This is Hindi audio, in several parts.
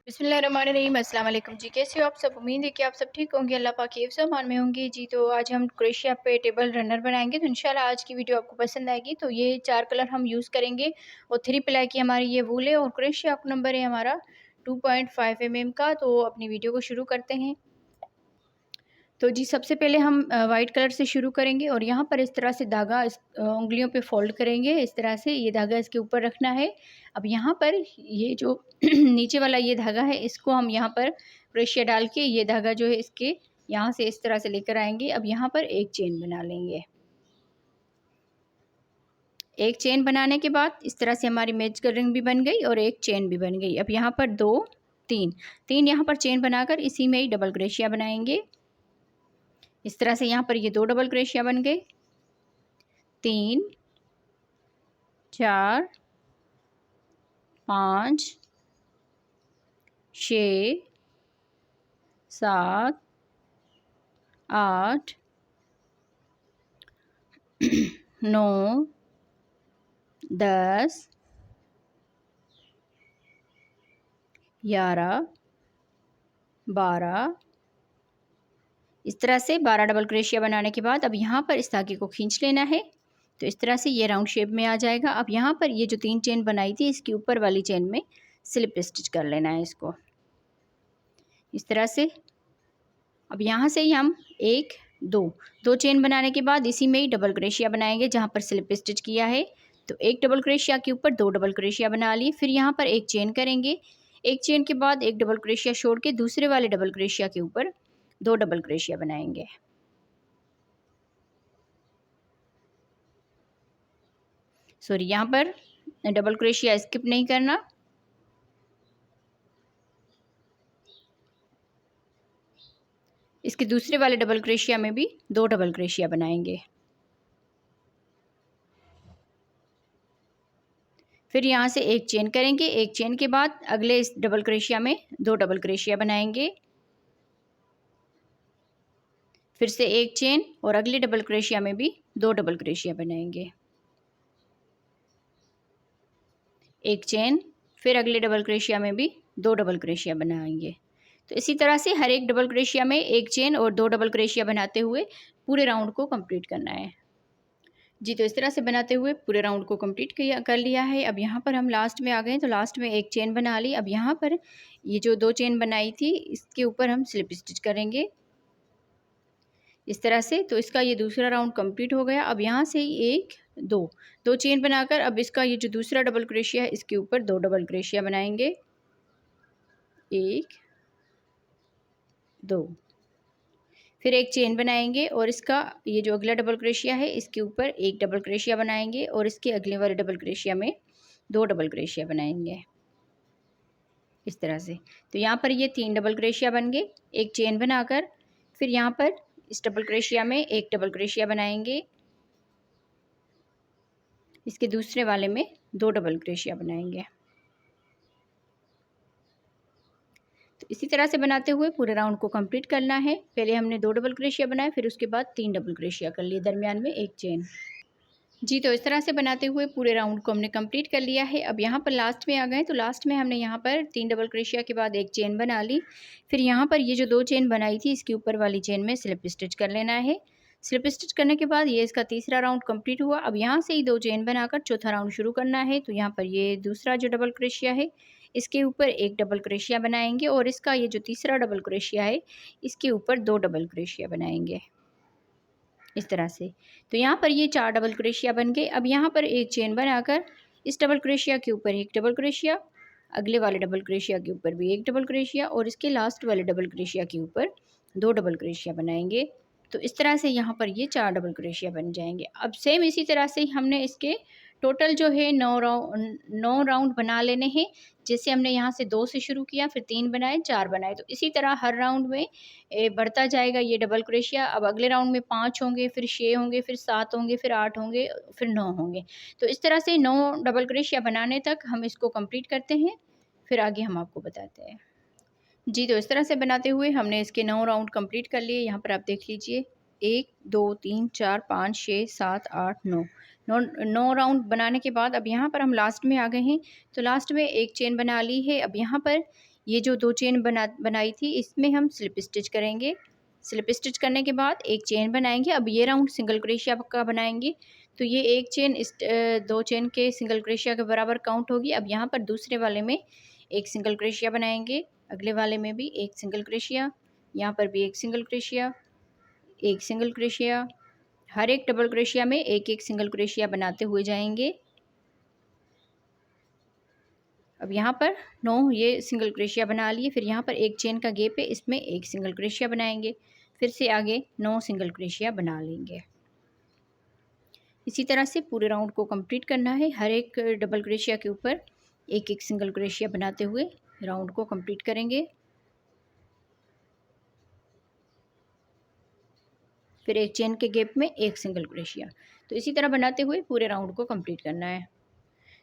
बिस्मिल्लाहिर्रहमानिर्रहीम। अस्सलाम वालेकुम जी, कैसे हो आप सब? उम्मीद है कि आप सब ठीक होंगे, अल्लाह पाक की हिफ्ज़ अमान में होंगे जी। तो आज हम क्रोशिया पे टेबल रनर बनाएंगे, तो इंशाल्लाह आज की वीडियो आपको पसंद आएगी। तो ये 4 कलर हम यूज़ करेंगे और 3 प्लाई की हमारी ये वूल है और क्रोशिया नंबर है हमारा 2.5 mm का। तो अपनी वीडियो को शुरू करते हैं। तो जी सबसे पहले हम वाइट कलर से शुरू करेंगे और यहाँ पर इस तरह से धागा उंगलियों पे फोल्ड करेंगे। इस तरह से ये धागा इसके ऊपर रखना है। अब यहाँ पर ये जो नीचे वाला ये धागा है, इसको हम यहाँ पर क्रोशिया डाल के ये धागा जो है इसके यहाँ से इस तरह से लेकर आएंगे। अब यहाँ पर एक चेन बना लेंगे। एक चेन बनाने के बाद इस तरह से हमारी मेज का रिंग भी बन गई और एक चेन भी बन गई। अब यहाँ पर तीन यहाँ पर चेन बनाकर इसी में ही डबल क्रोशिया बनाएंगे। इस तरह से यहाँ पर ये 2 डबल क्रोशिया बन गए। 3 4 5 6 7 8 9 10 11 12। इस तरह से 12 डबल क्रोशिया बनाने के बाद अब यहाँ पर इस धागे को खींच लेना है। तो इस तरह से ये राउंड शेप में आ जाएगा। अब यहाँ पर ये जो 3 चेन बनाई थी, इसके ऊपर वाली चेन में स्लिप स्टिच कर लेना है इसको इस तरह से। अब यहाँ से ही हम दो चेन बनाने के बाद इसी में ही डबल क्रोशिया बनाएंगे जहाँ पर स्लिप स्टिच किया है। तो एक डबल क्रोशिया के ऊपर 2 डबल क्रोशिया बना लिए। फिर यहाँ पर एक चेन करेंगे। एक चेन के बाद एक डबल क्रोशिया छोड़ के दूसरे वाले डबल क्रोशिया के ऊपर 2 डबल क्रोशिया बनाएंगे। सॉरी, यहाँ पर डबल क्रोशिया स्किप नहीं करना। इसके दूसरे वाले डबल क्रोशिया में भी 2 डबल क्रोशिया बनाएंगे। फिर यहाँ से एक चेन करेंगे। एक चेन के बाद अगले इस डबल क्रोशिया में 2 डबल क्रोशिया बनाएंगे। फिर से एक चेन और अगले डबल क्रोशिया में भी 2 डबल क्रोशिया बनाएंगे। एक चेन, फिर अगले डबल क्रोशिया में भी 2 डबल क्रोशिया बनाएंगे। तो इसी तरह से हर एक डबल क्रोशिया में एक चेन और 2 डबल क्रोशिया बनाते हुए पूरे राउंड को कंप्लीट करना है जी। तो इस तरह से बनाते हुए पूरे राउंड को कंप्लीट कर लिया है। अब यहाँ पर हम लास्ट में आ गए, तो लास्ट में एक चेन बना ली। अब यहाँ पर ये जो 2 चेन बनाई थी, इसके ऊपर हम स्लिप स्टिच करेंगे इस तरह से। तो इसका ये दूसरा राउंड कंप्लीट हो गया। अब यहाँ से ही दो चेन बनाकर अब इसका ये जो दूसरा डबल क्रोशिया है, इसके ऊपर 2 डबल क्रोशिया बनाएंगे। 1 2। फिर एक चेन बनाएंगे और इसका ये जो अगला डबल क्रोशिया है, इसके ऊपर एक डबल क्रोशिया बनाएंगे और इसके अगले वाले डबल क्रोशिया में 2 डबल क्रोशिया बनाएंगे इस तरह से। तो यहाँ पर ये 3 डबल क्रोशिया बन गए। एक चेन बनाकर फिर यहाँ पर इस डबल क्रोशिया में एक डबल क्रोशिया बनाएंगे। इसके दूसरे वाले में 2 डबल क्रोशिया बनाएंगे। तो इसी तरह से बनाते हुए पूरे राउंड को कंप्लीट करना है। पहले हमने 2 डबल क्रोशिया बनाए, फिर उसके बाद 3 डबल क्रोशिया कर लिए, दरमियान में एक चेन जी। तो इस तरह से बनाते हुए पूरे राउंड को हमने कंप्लीट कर लिया है। अब यहाँ पर लास्ट में आ गए, तो लास्ट में हमने यहाँ पर 3 डबल क्रोशिया के बाद एक चेन बना ली। फिर यहाँ पर ये जो 2 चेन बनाई थी, इसके ऊपर वाली चेन में स्लिप स्टिच कर लेना है। स्लिप स्टिच करने के बाद ये इसका तीसरा राउंड कंप्लीट हुआ। अब यहाँ से ही 2 चेन बनाकर चौथा राउंड शुरू करना है। तो यहाँ पर ये दूसरा जो डबल क्रोशिया है, इसके ऊपर एक डबल क्रोशिया बनाएंगे और इसका ये जो तीसरा डबल क्रोशिया है, इसके ऊपर 2 डबल क्रोशिया बनाएंगे इस तरह से। तो यहाँ पर ये 4 डबल क्रोशिया बन गए। अब यहाँ पर एक चेन बनाकर इस डबल क्रोशिया के ऊपर एक डबल क्रोशिया, अगले वाले डबल क्रोशिया के ऊपर भी एक डबल क्रोशिया और इसके लास्ट वाले डबल क्रोशिया के ऊपर 2 डबल क्रोशिया बनाएंगे। तो इस तरह से यहाँ पर ये 4 डबल क्रोशिया बन जाएंगे। अब सेम इसी तरह से हमने इसके टोटल जो है 9 राउंड बना लेने हैं। जैसे हमने यहाँ से 2 से शुरू किया, फिर 3 बनाए, 4 बनाए, तो इसी तरह हर राउंड में बढ़ता जाएगा ये डबल क्रोशिया। अब अगले राउंड में 5 होंगे, फिर 6 होंगे, फिर 7 होंगे, फिर 8 होंगे, फिर 9 होंगे। तो इस तरह से 9 डबल क्रोशिया बनाने तक हम इसको कंप्लीट करते हैं, फिर आगे हम आपको बताते हैं जी। तो इस तरह से बनाते हुए हमने इसके 9 राउंड कंप्लीट कर लिए। यहाँ पर आप देख लीजिए, 1 2 3 4 5 6 7 8 9 राउंड बनाने के बाद अब यहाँ पर हम लास्ट में आ गए हैं। तो लास्ट में एक चेन बना ली है। अब यहाँ पर ये जो 2 चेन बनाई थी इसमें हम स्लिप स्टिच करेंगे। स्लिप स्टिच करने के बाद एक चेन बनाएंगे। अब ये राउंड सिंगल क्रोशिया का बनाएंगे, तो ये एक चेन 2 चेन के सिंगल क्रोशिया के बराबर काउंट होगी। अब यहाँ पर दूसरे वाले में एक सिंगल क्रोशिया बनाएंगे, अगले वाले में भी एक सिंगल क्रोशिया, यहाँ पर भी एक सिंगल क्रोशिया, एक सिंगल क्रोशिया, हर एक डबल क्रोशिया में एक एक सिंगल क्रोशिया बनाते हुए जाएंगे। अब यहाँ पर 9 ये सिंगल क्रोशिया बना लिए, फिर यहाँ पर एक चेन का गैप है, इसमें एक सिंगल क्रोशिया बनाएंगे, फिर से आगे 9 सिंगल क्रोशिया बना लेंगे। इसी तरह से पूरे राउंड को कंप्लीट करना है। हर एक डबल क्रोशिया के ऊपर एक एक सिंगल क्रोशिया बनाते हुए राउंड को कंप्लीट करेंगे। फिर एक चेन के गैप में एक सिंगल क्रोशिया। तो इसी तरह बनाते हुए पूरे राउंड को कंप्लीट करना है।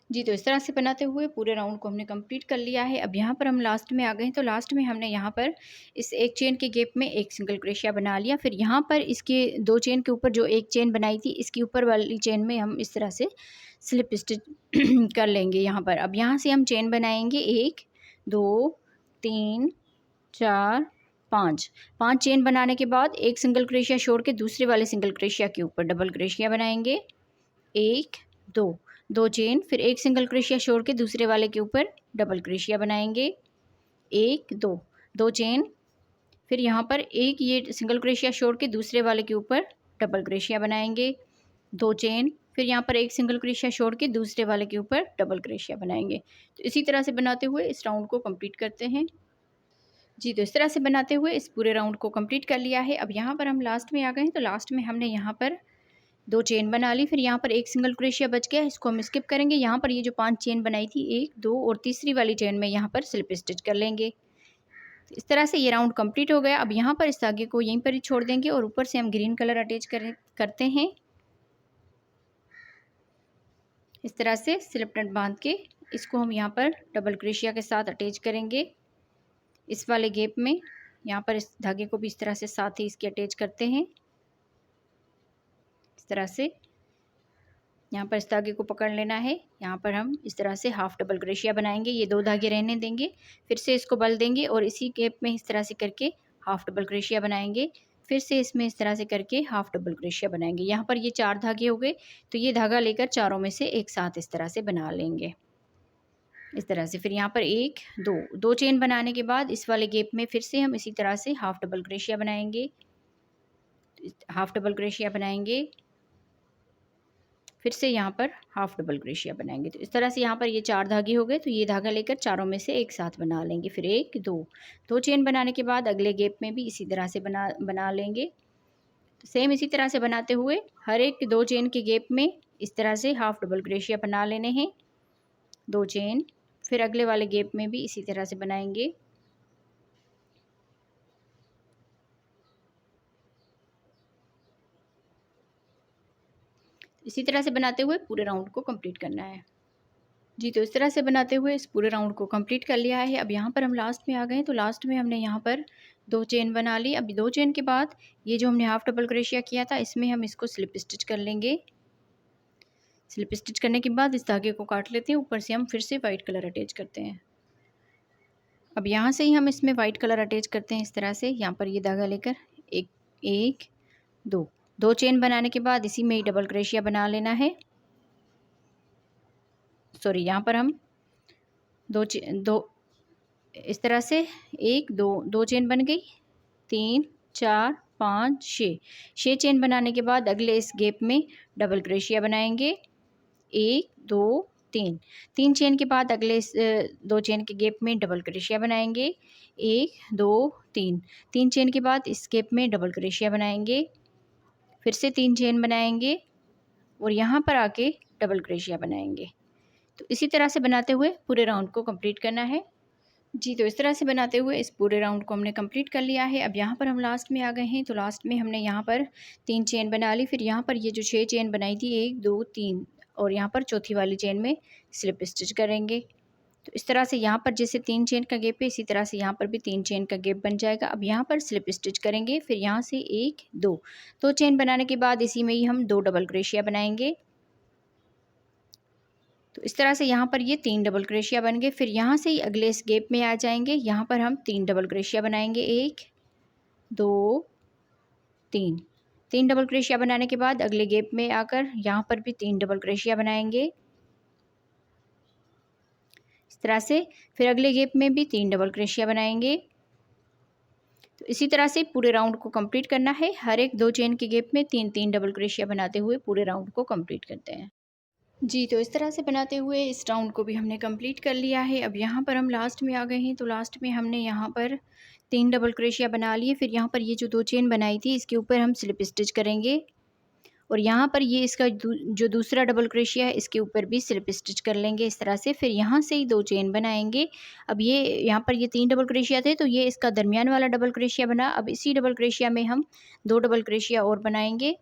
जी, तो इस तरह से बनाते हुए पूरे राउंड को हमने कंप्लीट कर लिया है। अब यहाँ पर हम लास्ट में आ गए हैं, तो लास्ट में हमने यहाँ पर इस एक चेन के गैप में एक सिंगल क्रोशिया बना लिया। फिर यहाँ पर इसके 2 चेन के ऊपर जो एक चेन बनाई थी, इसके ऊपर वाली चेन में हम इस तरह से स्लिप स्टिच कर लेंगे यहाँ पर। अब यहाँ से हम चेन बनाएंगे 1 2 3 4 5 5 चेन बनाने के बाद एक सिंगल क्रोशिया छोड़ के दूसरे वाले सिंगल क्रोशिया के ऊपर डबल क्रोशिया बनाएंगे, 1 2 चेन, फिर एक सिंगल क्रोशिया छोड़ के दूसरे वाले के ऊपर डबल क्रोशिया बनाएंगे, 1 2 चेन, फिर यहाँ पर एक ये सिंगल क्रोशिया छोड़ के दूसरे वाले के ऊपर डबल क्रोशिया बनाएंगे, 2 चेन, फिर यहाँ पर एक सिंगल क्रोशिया छोड़ के दूसरे वाले के ऊपर डबल क्रोशिया बनाएंगे। तो इसी तरह से बनाते हुए इस राउंड को कंप्लीट करते हैं। जी, तो इस तरह से बनाते हुए इस पूरे राउंड को कंप्लीट कर लिया है। अब यहाँ पर हम लास्ट में आ गए हैं, तो लास्ट में हमने यहाँ पर 2 चेन बना ली, फिर यहाँ पर एक सिंगल क्रोशिया बच गया, इसको हम स्किप करेंगे। यहाँ पर ये जो 5 चेन बनाई थी 1 2 और तीसरी वाली चेन में यहाँ पर स्लिप स्टिच कर लेंगे। इस तरह से ये राउंड कंप्लीट हो गया। अब यहाँ पर इस धागे को यहीं पर ही छोड़ देंगे और ऊपर से हम ग्रीन कलर अटैच करते हैं। इस तरह से स्लिप नट बांध के इसको हम यहाँ पर डबल क्रोशिया के साथ अटैच करेंगे। इस वाले गैप में यहाँ पर इस धागे को भी इस तरह से साथ ही इसके अटैच करते हैं। इस तरह से यहाँ पर इस धागे को पकड़ लेना है। यहाँ पर हम इस तरह से हाफ डबल क्रोशिया बनाएंगे, ये 2 धागे रहने देंगे, फिर से इसको बल देंगे और इसी गैप में इस तरह से करके हाफ डबल क्रोशिया बनाएंगे, फिर से इसमें इस तरह से करके हाफ डबल क्रोशिया बनाएंगे। यहाँ पर ये 4 धागे हो गए, तो ये धागा लेकर चारों में से एक साथ इस तरह से बना लेंगे। इस तरह से फिर यहाँ पर 1 2 चेन बनाने के बाद इस वाले गैप में फिर से हम इसी तरह से हाफ डबल क्रोशिया बनाएंगे, हाफ डबल क्रोशिया बनाएंगे, फिर से यहाँ पर हाफ डबल क्रोशिया बनाएंगे। तो इस तरह से यहाँ पर ये 4 धागे हो गए, तो ये धागा लेकर चारों में से एक साथ बना लेंगे। फिर 1 2 चेन बनाने के बाद अगले गैप में भी इसी तरह से बना लेंगे। तो सेम इसी तरह से बनाते हुए हर एक 2 चेन के गैप में इस तरह से हाफ डबल क्रोशिया बना लेने हैं, 2 चेन, फिर अगले वाले गैप में भी इसी तरह से बनाएंगे। इसी तरह से बनाते हुए पूरे राउंड को कंप्लीट करना है। जी, तो इस तरह से बनाते हुए इस पूरे राउंड को कंप्लीट कर लिया है। अब यहाँ पर हम लास्ट में आ गए हैं, तो लास्ट में हमने यहाँ पर 2 चेन बना ली। अब 2 चेन के बाद ये जो हमने हाफ डबल क्रोशिया किया था, इसमें हम इसको स्लिप स्टिच कर लेंगे। स्लिप स्टिच करने के बाद इस धागे को काट लेते हैं, ऊपर से हम फिर से वाइट कलर अटैच करते हैं। अब यहाँ से ही हम इसमें वाइट कलर अटैच करते हैं इस तरह से। यहाँ पर ये धागा लेकर 1 2 चेन बनाने के बाद इसी में ही डबल क्रोशिया बना लेना है। सॉरी, यहाँ पर हम 2 इस तरह से 1 2 चेन बन गई, 3 4 5 6 चेन बनाने के बाद अगले इस गैप में डबल क्रोशिया बनाएंगे, 1 2 3 चेन के बाद अगले इस 2 चेन के गैप में डबल क्रोशिया बनाएंगे, 1 2 3 चेन के बाद इस गैप में डबल क्रोशिया बनाएंगे, फिर से 3 चेन बनाएंगे और यहाँ पर आके डबल क्रोशिया बनाएंगे। तो इसी तरह से बनाते हुए पूरे राउंड को कंप्लीट करना है। जी, तो इस तरह से बनाते हुए इस पूरे राउंड को हमने कंप्लीट कर लिया है। अब यहाँ पर हम लास्ट में आ गए हैं, तो लास्ट में हमने यहाँ पर 3 चेन बना ली, फिर यहाँ पर ये जो 6 चेन बनाई थी 1 2 3 और यहाँ पर चौथी वाली चेन में स्लिप स्टिच करेंगे। तो इस तरह से यहाँ पर जैसे 3 चेन का गैप है, इसी तरह से यहाँ पर भी 3 चेन का गैप बन जाएगा। अब यहाँ पर स्लिप स्टिच करेंगे, फिर यहाँ से 1 2 चेन बनाने के बाद इसी में ही हम 2 डबल क्रोशिया बनाएंगे। तो इस तरह से यहाँ पर ये 3 डबल क्रोशिया बन गए। फिर यहाँ से ही अगले इस गैप में आ जाएंगे, यहाँ पर हम 3 डबल क्रोशिया बनाएंगे। 1 2 3 3 डबल क्रोशिया बनाने के बाद अगले गैप में आकर यहाँ पर भी 3 डबल क्रोशिया बनाएंगे इस तरह से। फिर अगले गैप में भी 3 डबल क्रोशिया बनाएंगे। तो इसी तरह से पूरे राउंड को कंप्लीट करना है। हर एक 2 चेन के गैप में 3-3 डबल क्रोशिया बनाते हुए पूरे राउंड को कंप्लीट करते हैं। जी, तो इस तरह से बनाते हुए इस राउंड को भी हमने कंप्लीट कर लिया है। अब यहाँ पर हम लास्ट में आ गए हैं, तो लास्ट में हमने यहाँ पर 3 डबल क्रोशिया बना लिए। फिर यहाँ पर ये जो 2 चेन बनाई थी इसके ऊपर हम स्लिप स्टिच करेंगे और यहाँ पर ये इसका जो दूसरा डबल क्रोशिया है इसके ऊपर भी स्लिप स्टिच कर लेंगे इस तरह से। फिर यहाँ से ही 2 चेन बनाएंगे। अब ये यहाँ पर ये 3 डबल क्रोशिया थे, तो ये इसका दरमियान वाला डबल क्रोशिया बना। अब इसी डबल क्रोशिया में हम 2 डबल क्रोशिया और बनाएंगे।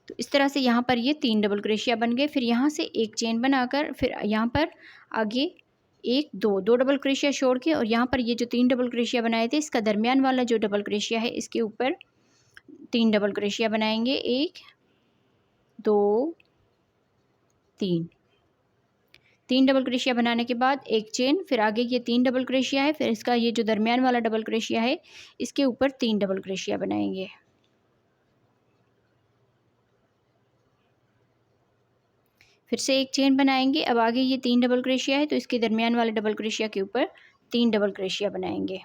तो इस तरह से यहाँ पर ये 3 डबल क्रोशिया बन गए। फिर यहाँ से एक चेन बनाकर फिर यहाँ पर आगे 1 2 डबल क्रोशिया छोड़ के और यहाँ पर ये जो 3 डबल क्रोशिया बनाए थे इसका दरमियान वाला जो डबल क्रोशिया है इसके ऊपर 3 डबल क्रोशिया बनाएंगे। 1 2 3 3 डबल क्रोशिया बनाने के बाद एक चेन, फिर आगे ये 3 डबल क्रोशिया है, फिर इसका ये जो दरमियान वाला डबल क्रोशिया है इसके ऊपर 3 डबल क्रोशिया बनाएंगे। फिर से एक चेन बनाएंगे। अब आगे ये 3 डबल क्रोशिया है, तो इसके दरमियान वाले डबल क्रोशिया के ऊपर 3 डबल क्रोशिया बनाएंगे।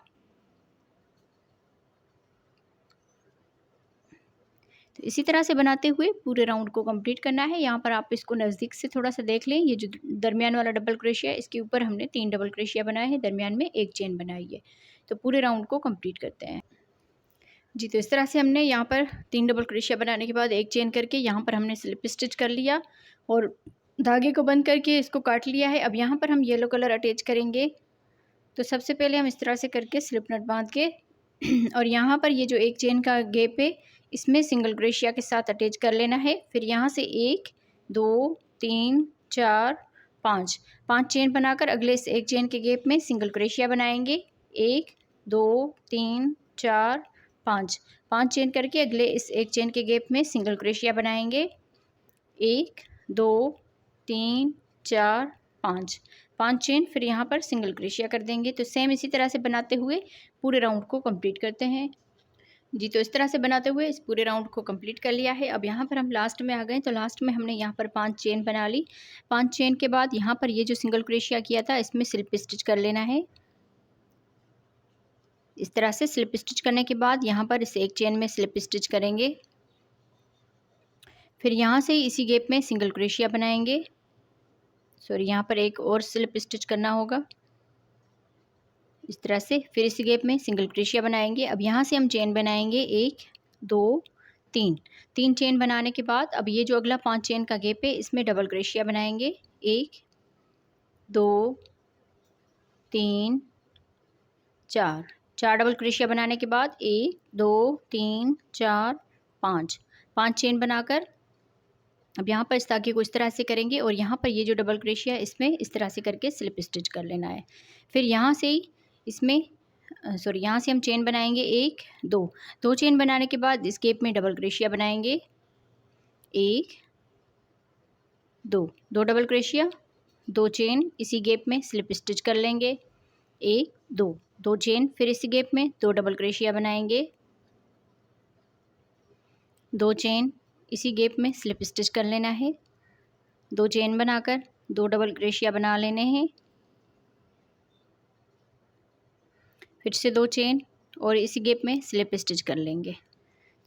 तो इसी तरह से बनाते हुए पूरे राउंड को कंप्लीट करना है। यहाँ पर आप इसको नज़दीक से थोड़ा सा देख लें। ये जो दरमियान वाला डबल क्रोशिया है इसके ऊपर हमने 3 डबल क्रोशिया बनाए हैं, दरमियान में एक चेन बनाई है। तो पूरे राउंड को कंप्लीट करते हैं। जी, तो इस तरह से हमने यहाँ पर 3 डबल क्रोशिया बनाने के बाद एक चेन करके यहाँ पर हमने स्लिप स्टिच कर लिया और धागे को बंद करके इसको काट लिया है। अब यहाँ पर हम येलो कलर अटैच करेंगे। तो सबसे पहले हम इस तरह से करके स्लिप नट बांध के और यहाँ पर ये जो एक चेन का गैप है इसमें सिंगल क्रोशिया के साथ अटैच कर लेना है। फिर यहाँ से 1 2 3 4 5 चेन बनाकर अगले इस एक चेन के गैप में सिंगल क्रोशिया बनाएंगे। 1 2 3 4 5 चेन करके अगले इस एक चेन के गैप में सिंगल क्रोशिया बनाएंगे। 1 2 3 4 5 चेन, फिर यहाँ पर सिंगल क्रोशिया कर देंगे। तो सेम इसी तरह से बनाते हुए पूरे राउंड को कंप्लीट करते हैं। जी, तो इस तरह से बनाते हुए इस पूरे राउंड को कंप्लीट कर लिया है। अब यहाँ पर हम लास्ट में आ गए। तो लास्ट में हमने यहाँ पर 5 चेन बना ली। 5 चेन के बाद यहाँ पर ये जो सिंगल क्रोशिया किया था इसमें स्लिप स्टिच कर लेना है। इस तरह से स्लिप स्टिच करने के बाद यहाँ पर इस एक चेन में स्लिप स्टिच करेंगे। फिर यहाँ से ही इसी गैप में सिंगल क्रोशिया बनाएंगे। सॉरी, यहाँ पर एक और स्लिप स्टिच करना होगा इस तरह से। फिर इसी गैप में सिंगल क्रोशिया बनाएंगे। अब यहाँ से हम चेन बनाएंगे 1 2 3 चेन बनाने के बाद अब ये जो अगला 5 चेन का गैप है इसमें डबल क्रोशिया बनाएंगे। 1 2 3 4 डबल क्रोशिया बनाने के बाद 1 2 3 4 5 चेन बनाकर अब यहाँ पर इस धागे को इस तरह से करेंगे और यहाँ पर ये जो डबल क्रोशिया है इसमें इस तरह से करके स्लिप स्टिच कर लेना है। फिर यहाँ से ही इसमें यहाँ से हम चेन बनाएंगे 1 2 चेन बनाने के बाद इस गैप में डबल क्रोशिया बनाएंगे। 1 2 डबल क्रोशिया, 2 चेन, इसी गैप में स्लिप स्टिच कर लेंगे। 1 2 चेन, फिर इसी गैप में 2 डबल क्रोशिया बनाएंगे। 2 चेन, इसी गैप में स्लिप स्टिच कर लेना है। 2 चेन बनाकर 2 डबल क्रोशिया बना लेने हैं। फिर से 2 चेन और इसी गैप में स्लिप स्टिच कर लेंगे।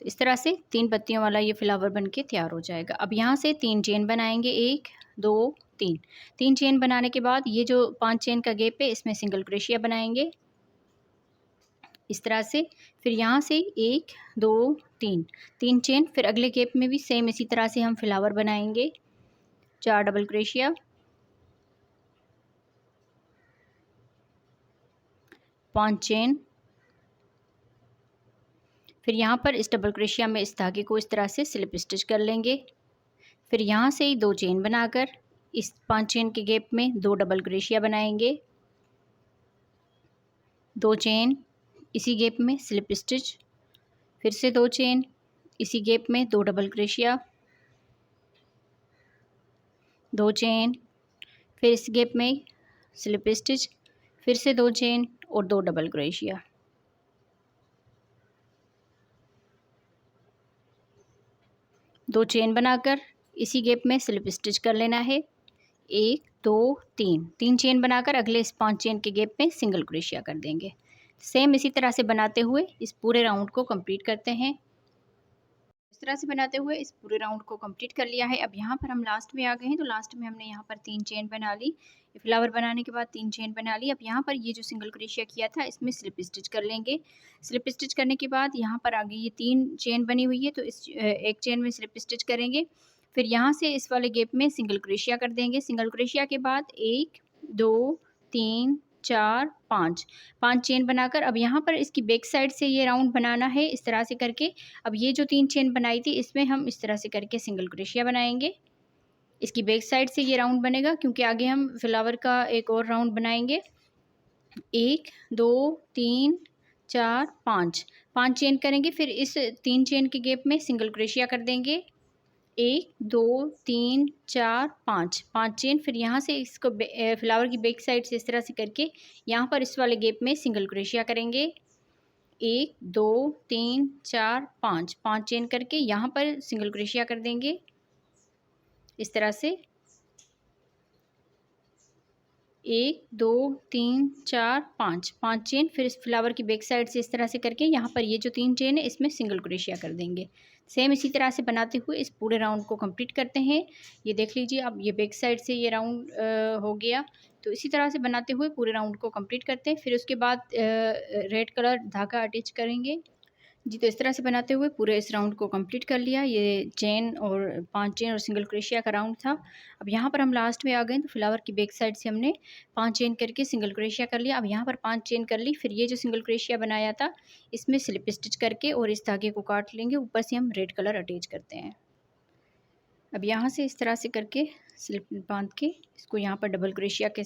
तो इस तरह से 3 पत्तियों वाला ये फ्लावर बनके तैयार हो जाएगा। अब यहाँ से 3 चेन बनाएंगे। 1 2 3 चेन बनाने के बाद ये जो 5 चेन का गैप है इसमें सिंगल क्रोशिया बनाएंगे इस तरह से। फिर यहाँ से 1 2 3 चेन, फिर अगले गैप में भी सेम इसी तरह से हम फ्लावर बनाएंगे। 4 डबल क्रोशिया, 5 चेन, फिर यहाँ पर इस डबल क्रोशिया में इस धागे को इस तरह से स्लिप स्टिच कर लेंगे। फिर यहाँ से ही 2 चेन बनाकर इस 5 चेन के गैप में 2 डबल क्रोशिया बनाएंगे। 2 चेन, इसी गैप में स्लिप स्टिच, फिर से 2 चेन, इसी गैप में 2 डबल क्रोशिया, 2 चेन, फिर इस गैप में स्लिप स्टिच, फिर से 2 चेन और 2 डबल क्रोशिया। दो चेन बनाकर इसी गैप में स्लिप स्टिच कर लेना है। 1 2 3, 3 चेन बनाकर अगले इस 5 चेन के गैप में सिंगल क्रोशिया कर देंगे। सेम इसी तरह से बनाते हुए इस पूरे राउंड को कंप्लीट करते हैं। इस तरह से बनाते हुए इस पूरे राउंड को कंप्लीट कर लिया है। अब यहाँ पर हम लास्ट में आ गए हैं, तो लास्ट में हमने यहाँ पर 3 चेन बना ली। फ्लावर बनाने के बाद 3 चेन बना ली। अब यहाँ पर ये जो सिंगल क्रोशिया किया था इसमें स्लिप स्टिच कर लेंगे। स्लिप स्टिच करने के बाद यहाँ पर आगे ये 3 चेन बनी हुई है, तो इस एक चेन में स्लिप स्टिच करेंगे। फिर यहाँ से इस वाले गैप में सिंगल क्रोशिया कर देंगे। सिंगल क्रोशिया के बाद 1 2 3 4 5 चेन बनाकर अब यहाँ पर इसकी बैक साइड से ये राउंड बनाना है इस तरह से करके। अब ये जो 3 चेन बनाई थी इसमें हम इस तरह से करके सिंगल क्रोशिया बनाएंगे। इसकी बैक साइड से ये राउंड बनेगा, क्योंकि आगे हम फ्लावर का एक और राउंड बनाएंगे। 1 2 3 4 5 चेन करेंगे। फिर इस 3 चेन के गैप में सिंगल क्रोशिया कर देंगे। 1 2 3 4 5 चेन। फिर यहाँ से इसको फ्लावर की बैक साइड से इस तरह से करके यहाँ पर इस वाले गैप में सिंगल क्रोशिया करेंगे। 1 2 3 4 5 चेन करके यहाँ पर सिंगल क्रोशिया कर देंगे इस तरह से। 1 2 3 4 5 चेन। फिर इस फ्लावर की बैक साइड से इस तरह से करके यहाँ पर ये जो 3 चेन है इसमें सिंगल क्रोशिया कर देंगे। सेम इसी तरह से बनाते हुए इस पूरे राउंड को कंप्लीट करते हैं। ये देख लीजिए, अब ये बैक साइड से ये राउंड हो गया। तो इसी तरह से बनाते हुए पूरे राउंड को कंप्लीट करते हैं। फिर उसके बाद रेड कलर धागा अटैच करेंगे। जी, तो इस तरह से बनाते हुए पूरे इस राउंड को कंप्लीट कर लिया। ये चेन और 5 चेन और सिंगल क्रोशिया का राउंड था। अब यहाँ पर हम लास्ट में आ गए, तो फ्लावर की बैक साइड से हमने 5 चेन करके सिंगल क्रोशिया कर लिया। अब यहाँ पर 5 चेन कर ली। फिर ये जो सिंगल क्रोशिया बनाया था इसमें स्लिप स्टिच करके और इस धागे को काट लेंगे। ऊपर से हम रेड कलर अटैच करते हैं। अब यहाँ से इस तरह से करके स्लिप बांध के इसको यहाँ पर डबल क्रोशिया के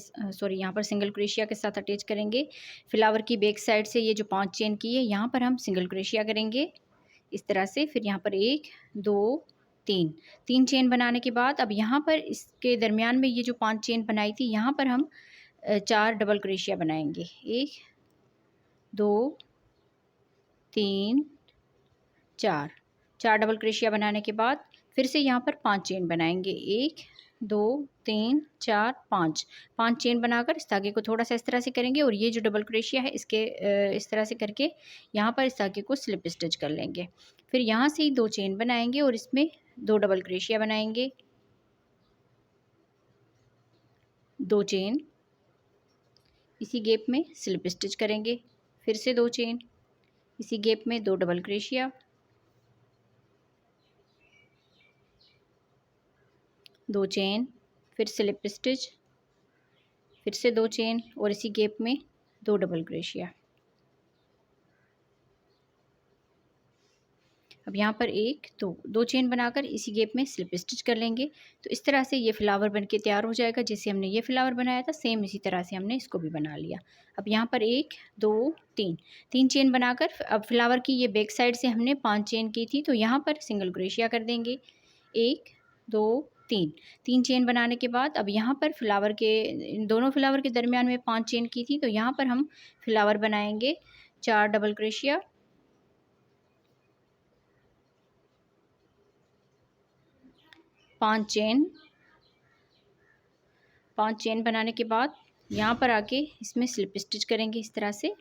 यहाँ पर सिंगल क्रोशिया के साथ अटैच करेंगे। फ्लावर की बैक साइड से ये जो 5 चेन की है यहाँ पर हम सिंगल क्रोशिया करेंगे इस तरह से। फिर यहाँ पर 1 2 3 चेन बनाने के बाद अब यहाँ पर इसके दरमियान में ये जो 5 चेन बनाई थी यहाँ पर हम 4 डबल क्रोशिया बनाएंगे। 1 2 3 4 डबल क्रोशिया बनाने के बाद फिर से यहाँ पर 5 चेन बनाएंगे। 1 2 3 4 5 चेन बनाकर इस धागे को थोड़ा सा इस तरह से करेंगे और ये जो डबल क्रोशिया है इसके इस तरह से करके यहाँ पर इस धागे को स्लिप स्टिच कर लेंगे। फिर यहाँ से ही 2 चेन बनाएंगे और इसमें 2 डबल क्रोशिया बनाएंगे। 2 चेन, इसी गैप में स्लिप स्टिच करेंगे। फिर से 2 चेन, इसी गैप में 2 डबल क्रोशिया, 2 चेन, फिर स्लिप स्टिच, फिर से 2 चेन और इसी गैप में 2 डबल क्रोशिया। अब यहाँ पर 1 2 चेन बनाकर इसी गैप में स्लिप स्टिच कर लेंगे। तो इस तरह से ये फ्लावर बनके तैयार हो जाएगा। जैसे हमने ये फ्लावर बनाया था सेम इसी तरह से हमने इसको भी बना लिया। अब यहाँ पर 1 2 3 चेन बनाकर अब फ्लावर की ये बैक साइड से हमने 5 चेन की थी, तो यहाँ पर सिंगल क्रोशिया कर देंगे। 1 2 3 चेन बनाने के बाद अब यहाँ पर फ्लावर के इन दोनों फ्लावर के दरमियान में 5 चेन की थी, तो यहाँ पर हम फ्लावर बनाएंगे। 4 डबल क्रोशिया, 5 चेन बनाने के बाद यहाँ पर आके इसमें स्लिप स्टिच करेंगे इस तरह से।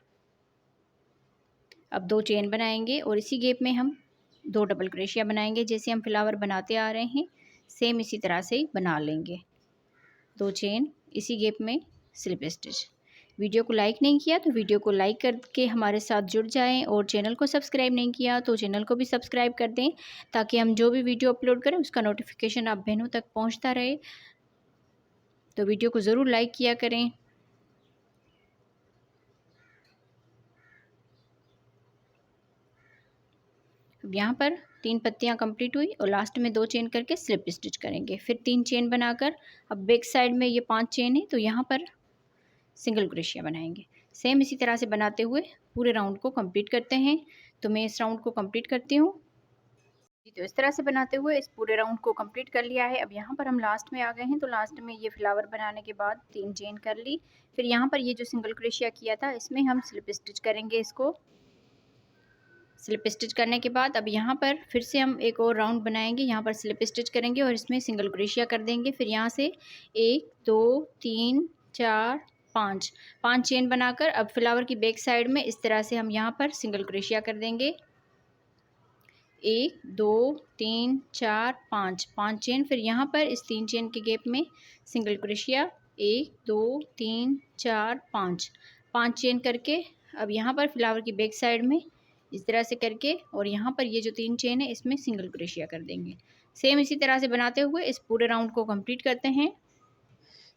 अब 2 चेन बनाएंगे और इसी गैप में हम 2 डबल क्रोशिया बनाएंगे। जैसे हम फ्लावर बनाते आ रहे हैं सेम इसी तरह से बना लेंगे। 2 चेन, इसी गैप में स्लिप स्टिच। वीडियो को लाइक नहीं किया तो वीडियो को लाइक करके हमारे साथ जुड़ जाएं और चैनल को सब्सक्राइब नहीं किया तो चैनल को भी सब्सक्राइब कर दें, ताकि हम जो भी वीडियो अपलोड करें उसका नोटिफिकेशन आप बहनों तक पहुंचता रहे। तो वीडियो को ज़रूर लाइक किया करें। अब यहाँ पर 3 पत्तियाँ कंप्लीट हुई और लास्ट में 2 चेन करके स्लिप स्टिच करेंगे। फिर 3 चेन बनाकर अब बैक साइड में ये 5 चेन है, तो यहाँ पर सिंगल क्रोशिया बनाएंगे। सेम इसी तरह से बनाते हुए पूरे राउंड को कंप्लीट करते हैं। तो मैं इस राउंड को कंप्लीट करती हूँ। जी, तो इस तरह से बनाते हुए इस पूरे राउंड को कंप्लीट कर लिया है। अब यहाँ पर हम लास्ट में आ गए हैं, तो लास्ट में ये फ्लावर बनाने के बाद 3 चेन कर ली। फिर यहाँ पर ये जो सिंगल क्रोशिया किया था इसमें हम स्लिप स्टिच करेंगे इसको। स्लिप स्टिच करने के बाद अब यहाँ पर फिर से हम एक और राउंड बनाएंगे, यहाँ पर स्लिप स्टिच करेंगे और इसमें सिंगल क्रोशिया कर देंगे। फिर यहाँ से 1 2 3 4 5 5 चेन बनाकर अब फ्लावर की बैक साइड में इस तरह से हम यहाँ पर सिंगल क्रोशिया कर देंगे। 1 2 3 4 5 5 चेन। फिर यहाँ पर इस 3 चेन के गैप में सिंगल क्रोशिया 1 2 3 4 5 5 चेन करके अब यहाँ पर फ्लावर की बैक साइड में इस तरह से करके और यहाँ पर ये जो 3 चेन है इसमें सिंगल क्रोशिया कर देंगे। सेम इसी तरह से बनाते हुए इस पूरे राउंड को कंप्लीट करते हैं।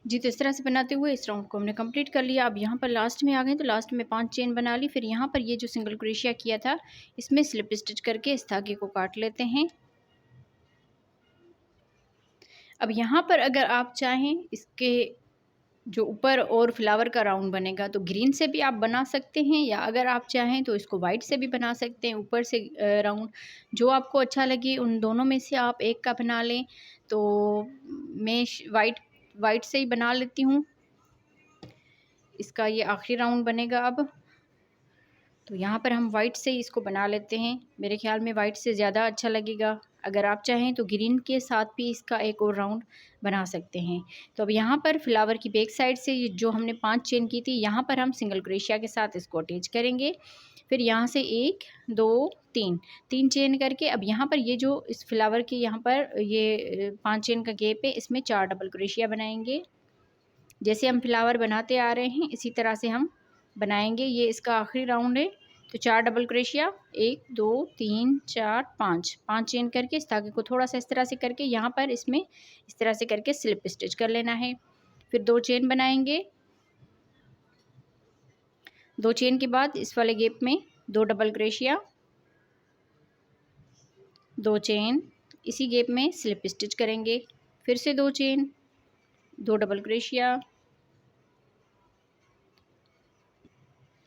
जी, तो इस तरह से बनाते हुए इस राउंड को हमने कंप्लीट कर लिया। अब यहाँ पर लास्ट में आ गए, तो लास्ट में 5 चेन बना ली। फिर यहाँ पर ये जो सिंगल क्रोशिया किया था इसमें स्लिप स्टिच करके इस धागे को काट लेते हैं। अब यहाँ पर अगर आप चाहें इसके जो ऊपर और फ्लावर का राउंड बनेगा तो ग्रीन से भी आप बना सकते हैं, या अगर आप चाहें तो इसको वाइट से भी बना सकते हैं। ऊपर से राउंड जो आपको अच्छा लगे उन दोनों में से आप एक का बना लें। तो मैं वाइट से ही बना लेती हूँ। इसका ये आखिरी राउंड बनेगा अब, तो यहाँ पर हम वाइट से ही इसको बना लेते हैं। मेरे ख्याल में वाइट से ज़्यादा अच्छा लगेगा। अगर आप चाहें तो ग्रीन के साथ भी इसका एक और राउंड बना सकते हैं। तो अब यहाँ पर फ्लावर की बैक साइड से जो हमने 5 चेन की थी यहाँ पर हम सिंगल क्रोशिया के साथ इसको अटैच करेंगे। फिर यहाँ से 1 2 3 चेन करके अब यहाँ पर ये जो इस फ्लावर की यहाँ पर ये 5 चेन का गैप है इसमें 4 डबल क्रोशिया बनाएंगे। जैसे हम फ्लावर बनाते आ रहे हैं इसी तरह से हम बनाएंगे। ये इसका आखिरी राउंड है, तो 4 डबल क्रोशिया 1 2 3 4 5 चेन करके इस धागे को थोड़ा सा इस तरह से करके यहाँ पर इसमें इस तरह से करके स्लिप स्टिच कर लेना है। फिर 2 चेन बनाएंगे। 2 चेन के बाद इस वाले गैप में 2 डबल क्रोशिया, 2 चेन, इसी गैप में स्लिप स्टिच करेंगे। फिर से 2 चेन, 2 डबल क्रोशिया,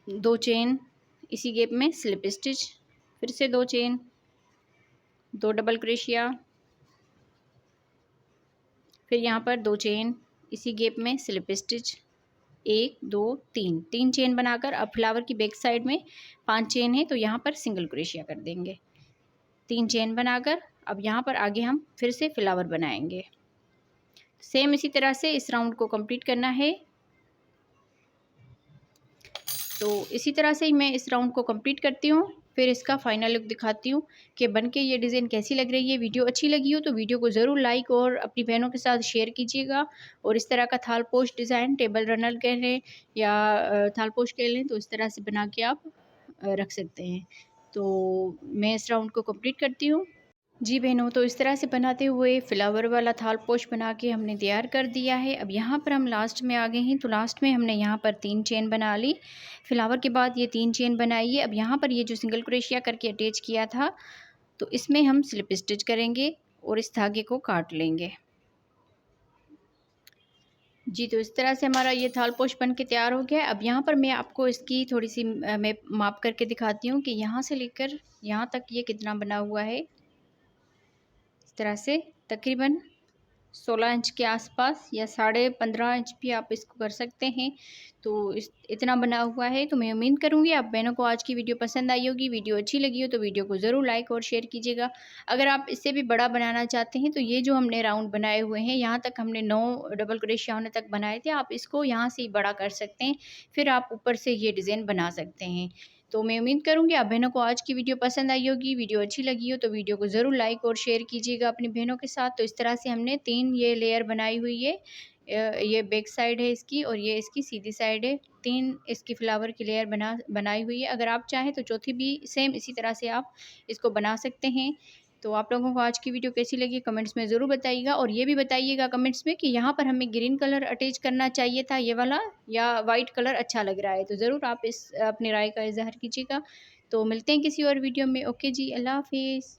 2 चेन, इसी गैप में स्लिप स्टिच, फिर से 2 चेन, 2 डबल क्रोशिया, फिर यहाँ पर 2 चेन, इसी गैप में स्लिप स्टिच, 1 2 3 चेन बनाकर अब फ्लावर की बैक साइड में 5 चेन है तो यहाँ पर सिंगल क्रोशिया कर देंगे। 3 चेन बनाकर अब यहाँ पर आगे हम फिर से फ्लावर बनाएंगे। सेम इसी तरह से इस राउंड को कंप्लीट करना है। तो इसी तरह से ही मैं इस राउंड को कंप्लीट करती हूँ, फिर इसका फाइनल लुक दिखाती हूँ कि बनके ये डिज़ाइन कैसी लग रही है। वीडियो अच्छी लगी हो तो वीडियो को ज़रूर लाइक और अपनी बहनों के साथ शेयर कीजिएगा। और इस तरह का थाल पोस्ट डिज़ाइन टेबल रनर कह लें या थाल पोस्ट कह लें तो इस तरह से बना के आप रख सकते हैं। तो मैं इस राउंड को कंप्लीट करती हूँ। जी बहनों, तो इस तरह से बनाते हुए फ्लावर वाला थाल पोश बना के हमने तैयार कर दिया है। अब यहाँ पर हम लास्ट में आ गए हैं, तो लास्ट में हमने यहाँ पर 3 चेन बना ली। फ्लावर के बाद ये 3 चेन बनाई है। अब यहाँ पर ये जो सिंगल क्रोशिया करके अटैच किया था तो इसमें हम स्लिप स्टिच करेंगे और इस धागे को काट लेंगे। जी, तो इस तरह से हमारा ये थाल पोश बन के तैयार हो गया है। अब यहाँ पर मैं आपको इसकी थोड़ी सी मैं माप करके दिखाती हूँ कि यहाँ से लेकर यहाँ तक ये कितना बना हुआ है। इस तरह से तकरीबन 16 इंच के आसपास या 15.5 इंच भी आप इसको कर सकते हैं। तो इतना बना हुआ है। तो मैं उम्मीद करूँगी आप बहनों को आज की वीडियो पसंद आई होगी। वीडियो अच्छी लगी हो तो वीडियो को ज़रूर लाइक और शेयर कीजिएगा। अगर आप इससे भी बड़ा बनाना चाहते हैं तो ये जो हमने राउंड बनाए हुए हैं यहाँ तक हमने 9 डबल क्रोशिया होने तक बनाए थे, आप इसको यहाँ से ही बड़ा कर सकते हैं। फिर आप ऊपर से ये डिज़ाइन बना सकते हैं। तो मैं उम्मीद करूँगी आप बहनों को आज की वीडियो पसंद आई होगी। वीडियो अच्छी लगी हो तो वीडियो को ज़रूर लाइक और शेयर कीजिएगा अपनी बहनों के साथ। तो इस तरह से हमने 3 ये लेयर बनाई हुई है। ये बैक साइड है इसकी और ये इसकी सीधी साइड है। 3 इसकी फ्लावर की लेयर बनाई हुई है। अगर आप चाहें तो चौथी भी सेम इसी तरह से आप इसको बना सकते हैं। तो आप लोगों को आज की वीडियो कैसी लगी कमेंट्स में ज़रूर बताइएगा। और ये भी बताइएगा कमेंट्स में कि यहाँ पर हमें ग्रीन कलर अटैच करना चाहिए था ये वाला, या वाइट कलर अच्छा लग रहा है। तो ज़रूर आप इस अपनी राय का इज़हार कीजिएगा। तो मिलते हैं किसी और वीडियो में। ओके जी, अल्लाह हाफिज़।